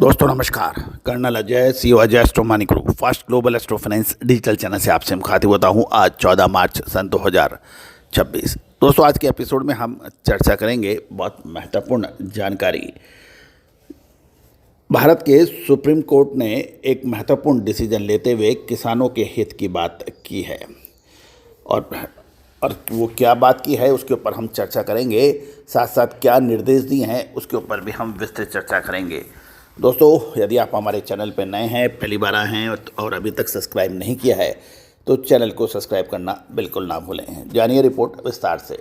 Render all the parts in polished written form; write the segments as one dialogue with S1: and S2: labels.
S1: दोस्तों नमस्कार। Colonel Ajay CEO Ajay astro money group fast global astro finance digital channel से आपसे मुखातिब होता हूं। आज 14 मार्च सन 2026। दोस्तों आज के एपिसोड में हम चर्चा करेंगे बहुत महत्वपूर्ण जानकारी। भारत के सुप्रीम कोर्ट ने एक महत्वपूर्ण डिसीजन लेते हुए किसानों के हित की बात की है और वो क्या बात की है उसके ऊपर हम चर्चा करेंगे। साथ साथ क्या निर्देश दिए हैं उसके ऊपर भी हम विस्तृत चर्चा करेंगे। दोस्तों यदि आप हमारे चैनल पर नए हैं, पहली बार आए हैं और अभी तक सब्सक्राइब नहीं किया है तो चैनल को सब्सक्राइब करना बिल्कुल ना भूलें। जानिए रिपोर्ट विस्तार से।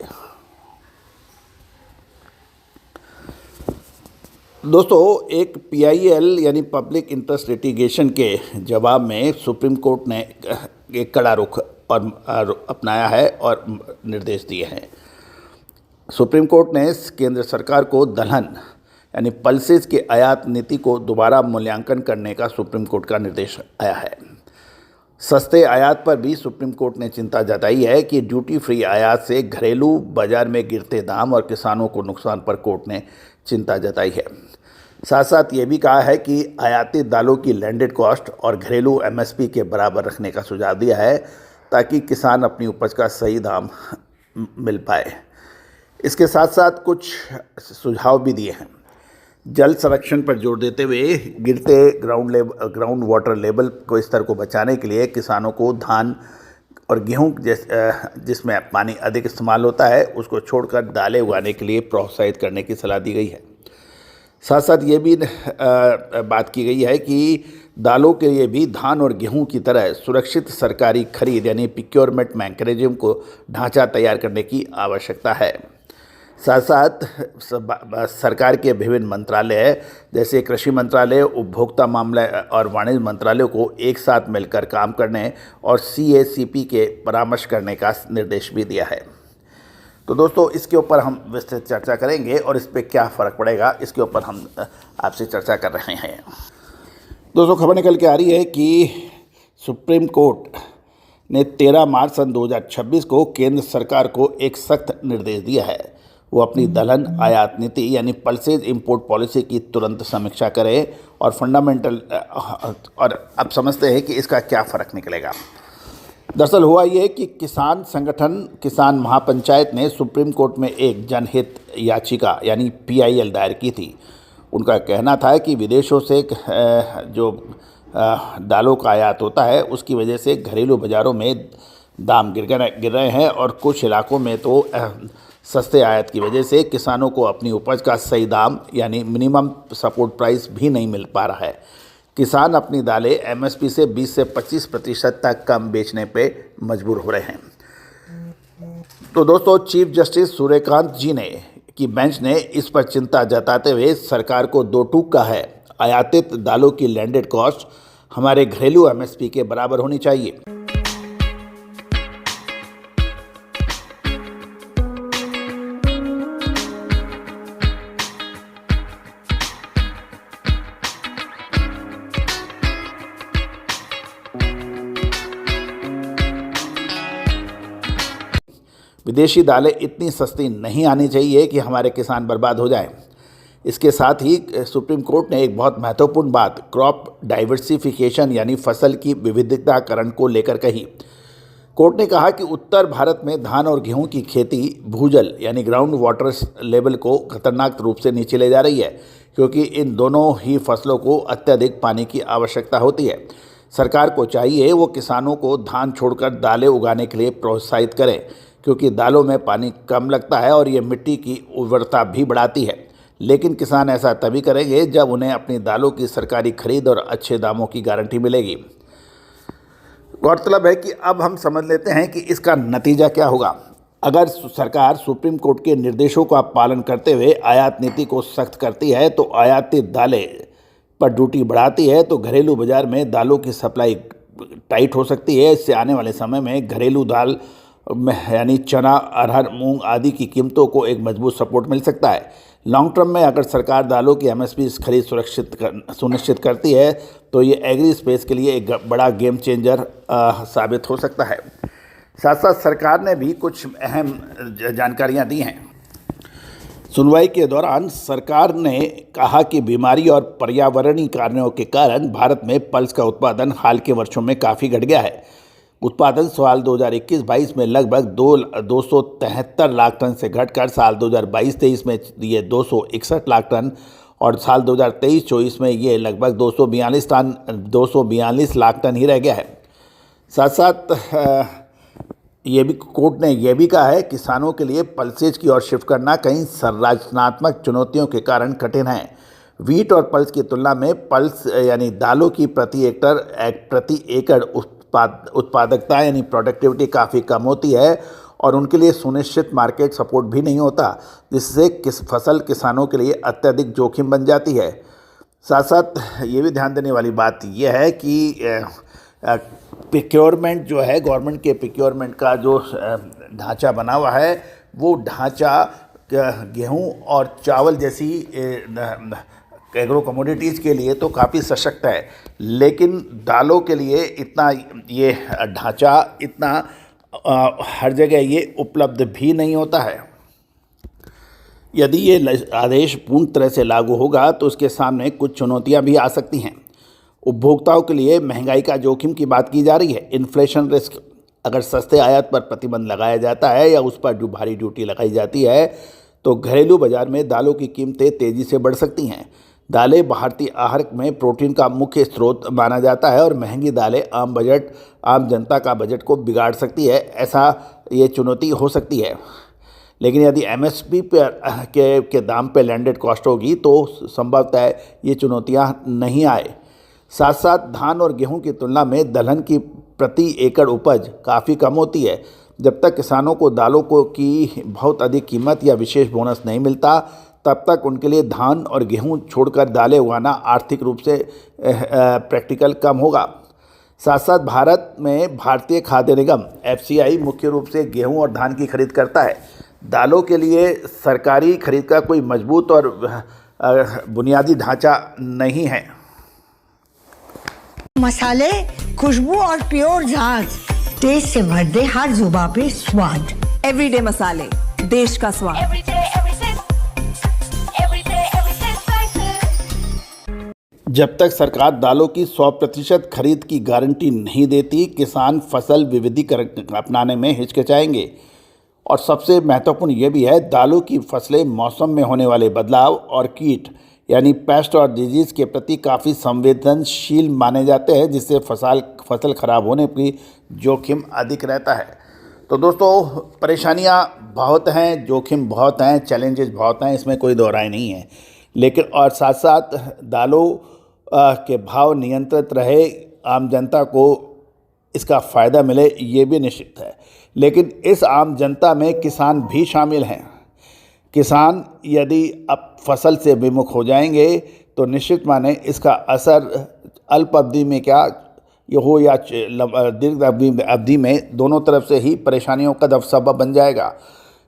S1: दोस्तों एक PIL यानी पब्लिक इंटरेस्ट लिटिगेशन के जवाब में सुप्रीम कोर्ट ने एक कड़ा रुख और अपनाया है और निर्देश दिए हैं। सुप्रीम कोर्ट ने केंद्र सरकार को दलहन यानी पल्सेस के आयात नीति को दोबारा मूल्यांकन करने का सुप्रीम कोर्ट का निर्देश आया है। सस्ते आयात पर भी सुप्रीम कोर्ट ने चिंता जताई है कि ड्यूटी फ्री आयात से घरेलू बाजार में गिरते दाम और किसानों को नुकसान पर कोर्ट ने चिंता जताई है। साथ साथ ये भी कहा है कि आयातित दालों की लैंडेड कॉस्ट और घरेलू MSP के बराबर रखने का सुझाव दिया है ताकि किसान अपनी उपज का सही दाम मिल पाए। इसके साथ साथ कुछ सुझाव भी दिए हैं। जल संरक्षण पर जोर देते हुए गिरते ग्राउंड वाटर लेवल को स्तर को बचाने के लिए किसानों को धान और गेहूं जिसमें पानी अधिक इस्तेमाल होता है उसको छोड़कर दालें उगाने के लिए प्रोत्साहित करने की सलाह दी गई है। साथ साथ ये भी बात की गई है कि दालों के लिए भी धान और गेहूं की तरह सुरक्षित सरकारी खरीद यानी प्रोक्योरमेंट मैकेनिज्म को ढांचा तैयार करने की आवश्यकता है। साथ साथ सरकार के विभिन्न मंत्रालय जैसे कृषि मंत्रालय, उपभोक्ता मामले और वाणिज्य मंत्रालयों को एक साथ मिलकर काम करने और CACP के परामर्श करने का निर्देश भी दिया है। तो दोस्तों इसके ऊपर हम विस्तृत चर्चा करेंगे और इस पर क्या फ़र्क पड़ेगा इसके ऊपर हम आपसे चर्चा कर रहे हैं। दोस्तों खबर निकल के आ रही है कि सुप्रीम कोर्ट ने 13 मार्च सन 2026 को केंद्र सरकार को एक सख्त निर्देश दिया है। वो अपनी दलहन आयात नीति यानी पल्सेज इंपोर्ट पॉलिसी की तुरंत समीक्षा करे और फंडामेंटल और अब समझते हैं कि इसका क्या फ़र्क निकलेगा। दरअसल हुआ ये कि किसान संगठन किसान महापंचायत ने सुप्रीम कोर्ट में एक जनहित याचिका यानी PIL दायर की थी। उनका कहना था कि विदेशों से जो दालों का आयात होता है उसकी वजह से घरेलू बाज़ारों में दाम गिर रहे हैं और कुछ इलाकों में तो सस्ते आयात की वजह से किसानों को अपनी उपज का सही दाम यानी मिनिमम सपोर्ट प्राइस भी नहीं मिल पा रहा है। किसान अपनी दालें MSP से 20 से 25% तक कम बेचने पे मजबूर हो रहे हैं। तो दोस्तों चीफ जस्टिस सूर्यकांत जी ने की बेंच ने इस पर चिंता जताते हुए सरकार को दो टूक कहा है। आयातित दालों की लैंडेड कॉस्ट हमारे घरेलू MSP के बराबर होनी चाहिए। विदेशी दालें इतनी सस्ती नहीं आनी चाहिए कि हमारे किसान बर्बाद हो जाएं। इसके साथ ही सुप्रीम कोर्ट ने एक बहुत महत्वपूर्ण बात क्रॉप डाइवर्सिफिकेशन यानी फसल की विविधताकरण को लेकर कही। कोर्ट ने कहा कि उत्तर भारत में धान और गेहूं की खेती भूजल यानी ग्राउंड वाटर लेवल को खतरनाक रूप से नीचे ले जा रही है क्योंकि इन दोनों ही फसलों को अत्यधिक पानी की आवश्यकता होती है। सरकार को चाहिए वो किसानों को धान छोड़कर दालें उगाने के लिए प्रोत्साहित करें क्योंकि दालों में पानी कम लगता है और ये मिट्टी की उर्वरता भी बढ़ाती है। लेकिन किसान ऐसा तभी करेंगे जब उन्हें अपनी दालों की सरकारी खरीद और अच्छे दामों की गारंटी मिलेगी। गौरतलब है कि अब हम समझ लेते हैं कि इसका नतीजा क्या होगा। अगर सरकार सुप्रीम कोर्ट के निर्देशों का पालन करते हुए आयात नीति को सख्त करती है तो आयातित दालें पर ड्यूटी बढ़ाती है तो घरेलू बाजार में दालों की सप्लाई टाइट हो सकती है। इससे आने वाले समय में घरेलू दाल यानी चना, अरहर, मूंग आदि की कीमतों को एक मजबूत सपोर्ट मिल सकता है। लॉन्ग टर्म में अगर सरकार दालों की MSP खरीद सुनिश्चित करती है तो ये एग्री स्पेस के लिए एक बड़ा गेम चेंजर साबित हो सकता है। साथ साथ सरकार ने भी कुछ अहम जानकारियां दी हैं। सुनवाई के दौरान सरकार ने कहा कि बीमारी और पर्यावरणीय कारणों के कारण भारत में पल्स का उत्पादन हाल के वर्षों में काफ़ी घट गया है। उत्पादन साल 2021-22 में लगभग 273 लाख टन से घटकर साल 2022-23 में ये 261 लाख टन और साल 2023-24 में ये लगभग 242 लाख टन ही रह गया है। साथ साथ ये भी कोर्ट ने यह भी कहा है किसानों के लिए पल्सेज की ओर शिफ्ट करना कई संरचनात्मक चुनौतियों के कारण कठिन है। वीट और पल्स की तुलना में पल्स यानी दालों की प्रति एकड़ उत्पादकता यानी प्रोडक्टिविटी काफ़ी कम होती है और उनके लिए सुनिश्चित मार्केट सपोर्ट भी नहीं होता, जिससे फसल किसानों के लिए अत्यधिक जोखिम बन जाती है। साथ साथ ये भी ध्यान देने वाली बात यह है कि प्रिक्योरमेंट जो है, गवर्नमेंट के प्रिक्योरमेंट का जो ढांचा बना हुआ है वो ढांचा गेहूं और चावल जैसी एग्रो कमोडिटीज़ के लिए तो काफ़ी सशक्त है, लेकिन दालों के लिए इतना ये ढांचा इतना हर जगह ये उपलब्ध भी नहीं होता है। यदि ये आदेश पूर्ण तरह से लागू होगा तो उसके सामने कुछ चुनौतियां भी आ सकती हैं। उपभोक्ताओं के लिए महंगाई का जोखिम की बात की जा रही है। इन्फ्लेशन रिस्क, अगर सस्ते आयात पर प्रतिबंध लगाया जाता है या उस पर जो भारी ड्यूटी लगाई जाती है तो घरेलू बाजार में दालों की कीमतें तेज़ी से बढ़ सकती हैं। दालें भारतीय आहार में प्रोटीन का मुख्य स्रोत माना जाता है और महंगी दालें आम जनता का बजट को बिगाड़ सकती है। ऐसा ये चुनौती हो सकती है, लेकिन यदि एमएसपी के दाम पे लैंडेड कॉस्ट होगी तो संभवतः ये चुनौतियां नहीं आए। साथ साथ धान और गेहूं की तुलना में दलहन की प्रति एकड़ उपज काफ़ी कम होती है। जब तक किसानों को दालों की बहुत अधिक कीमत या विशेष बोनस नहीं मिलता, तब तक उनके लिए धान और गेहूं छोड़कर दालें उगाना आर्थिक रूप से प्रैक्टिकल कम होगा। साथ साथ भारत में भारतीय खाद्य निगम एफसीआई मुख्य रूप से गेहूं और धान की खरीद करता है। दालों के लिए सरकारी खरीद का कोई मजबूत और बुनियादी ढांचा नहीं है।
S2: मसाले, खुशबू और प्योर झाग, टेस्ट से भर दे हर जुबां पे स्वाद।
S3: एवरीडे मसाले, देश का स्वाद।
S1: जब तक सरकार दालों की 100% खरीद की गारंटी नहीं देती, किसान फसल विविधीकरण अपनाने में हिचकिचाएंगे। और सबसे महत्वपूर्ण ये भी है, दालों की फसलें मौसम में होने वाले बदलाव और कीट यानी पेस्ट और डिजीज़ के प्रति काफ़ी संवेदनशील माने जाते हैं, जिससे फसल खराब होने की जोखिम अधिक रहता है। तो दोस्तों, परेशानियां बहुत हैं, जोखिम बहुत हैं, चैलेंजेस बहुत हैं, इसमें कोई दो राय नहीं है। लेकिन और साथ साथ दालों के भाव नियंत्रित रहे, आम जनता को इसका फ़ायदा मिले, ये भी निश्चित है। लेकिन इस आम जनता में किसान भी शामिल हैं। किसान यदि अब फसल से विमुख हो जाएंगे तो निश्चित माने इसका असर अल्प अवधि में क्या ये हो या दीर्घ अवधि में दोनों तरफ से ही परेशानियों का सबब बन जाएगा।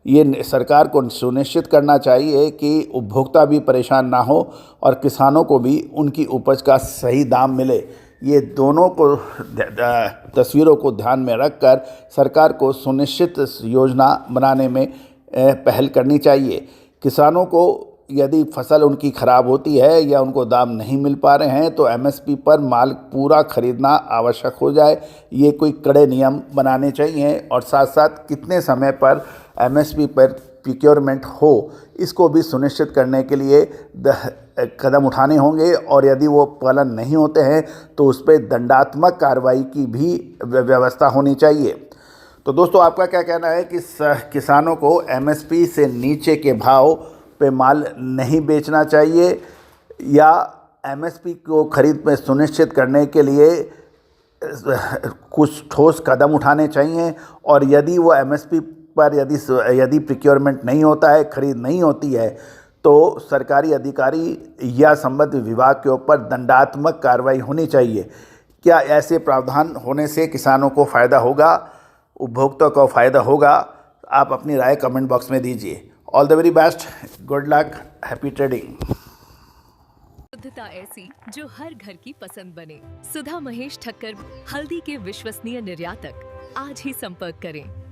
S1: ये सरकार को सुनिश्चित करना चाहिए कि उपभोक्ता भी परेशान ना हो और किसानों को भी उनकी उपज का सही दाम मिले। ये दोनों को तस्वीरों को ध्यान में रखकर सरकार को सुनिश्चित योजना बनाने में पहल करनी चाहिए। किसानों को यदि फसल उनकी ख़राब होती है या उनको दाम नहीं मिल पा रहे हैं तो एमएसपी पर माल पूरा खरीदना आवश्यक हो जाए। ये कोई कड़े नियम बनाने चाहिए और साथ साथ कितने समय पर एमएसपी पर प्रिक्योरमेंट हो, इसको भी सुनिश्चित करने के लिए कदम उठाने होंगे और यदि वो पालन नहीं होते हैं तो उस पर दंडात्मक कार्रवाई की भी व्यवस्था होनी चाहिए। तो दोस्तों, आपका क्या कहना है कि किसानों को एमएसपी से नीचे के भाव पे माल नहीं बेचना चाहिए या एमएसपी को खरीद में सुनिश्चित करने के लिए कुछ ठोस कदम उठाने चाहिए? और यदि वो एमएसपी पर यदि प्रिक्योरमेंट नहीं होता है, खरीद नहीं होती है, तो सरकारी अधिकारी या संबद्ध विभाग के ऊपर दंडात्मक कार्रवाई होनी चाहिए। क्या ऐसे प्रावधान होने से किसानों को फ़ायदा होगा, उपभोक्ता को फ़ायदा होगा? आप अपनी राय कमेंट बॉक्स में दीजिए। All the very best, good luck, happy trading.
S4: शुद्धता ऐसी जो हर घर की पसंद बने। सुधा महेश ठक्कर, हल्दी के विश्वसनीय निर्यातक। आज ही संपर्क करें।